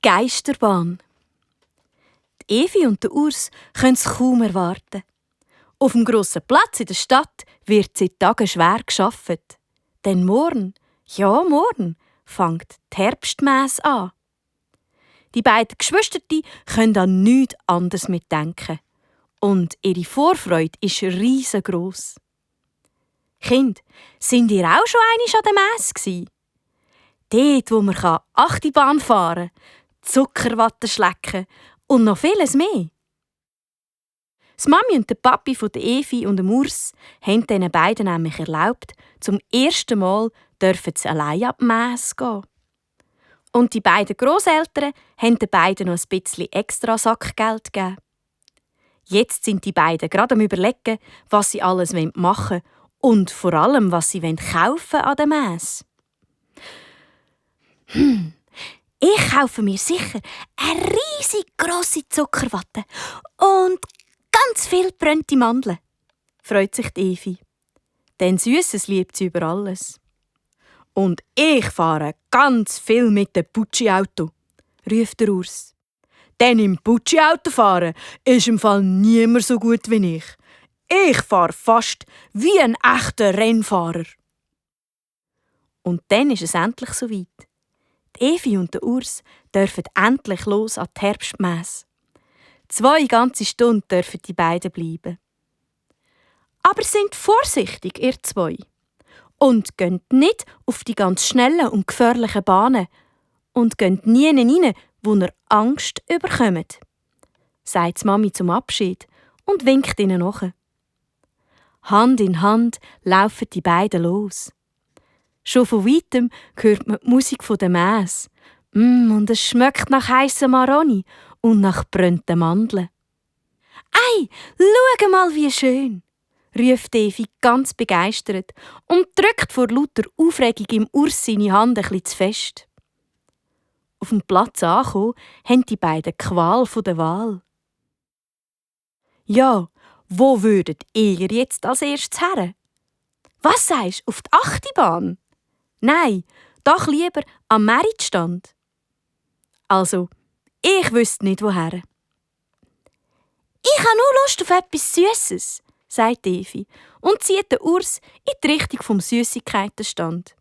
Geisterbahn. Die Evi und der Urs können es kaum erwarten. Auf dem grossen Platz in der Stadt wird seit Tagen schwer gearbeitet. Denn morgen, ja morgen, fängt die Herbstmesse an. Die beiden Geschwister können an nichts anderes mitdenken. Und ihre Vorfreude ist riesengroß. Kind, sind ihr auch schon einmal an der Messe gsi? Dort, wo man Achterbahn fahren kann, Zuckerwatte schlecken und noch vieles mehr. Die Mami und der Papi von der Evi und dem Urs haben diesen beiden nämlich erlaubt, zum ersten Mal allein an die Messe gehen. Und die beiden Grosseltern haben den beiden noch ein bisschen extra Sackgeld gegeben. Jetzt sind die beiden gerade am Überlegen, was sie alles machen wollen und vor allem, was sie kaufen an der Messe. Ich kaufe mir sicher eine riesig grosse Zuckerwatte und ganz viel brennte Mandeln, freut sich die Evi. Denn Süßes liebt sie über alles. Und ich fahre ganz viel mit dem Putschi-Auto, ruft der Urs. Denn im Putschi-Auto fahren ist im Fall niemand so gut wie ich. Ich fahre fast wie ein echter Rennfahrer. Und dann ist es endlich soweit. Die Evi und der Urs dürfen endlich los an die Herbstmesse. 2 ganze Stunden dürfen die beiden bleiben. Aber sind vorsichtig, ihr 2. Und geht nicht auf die ganz schnellen und gefährlichen Bahnen. Und geht nie rein, wo ihr Angst überkommt, sagt die Mami zum Abschied und winkt ihnen nach. Hand in Hand laufen die beiden los. Schon von weitem hört man die Musik der Messe. Und es schmeckt nach heißem Maroni und nach brennten Mandeln. «Ei, schau mal, wie schön!» ruft Evi ganz begeistert und drückt vor lauter Aufregung im Urs seine Hand ein bisschen zu fest. Auf dem Platz angekommen, haben die beiden Qual der Wahl. Ja, wo würdet ihr jetzt als erstes her? Was sagst du, auf die Achterbahn? Nein, doch lieber am Meritstand. Also, ich wüsste nicht, woher. «Ich habe nur Lust auf etwas Süßes», sagt Evi und zieht den Urs in die Richtung vom Süssigkeitenstand.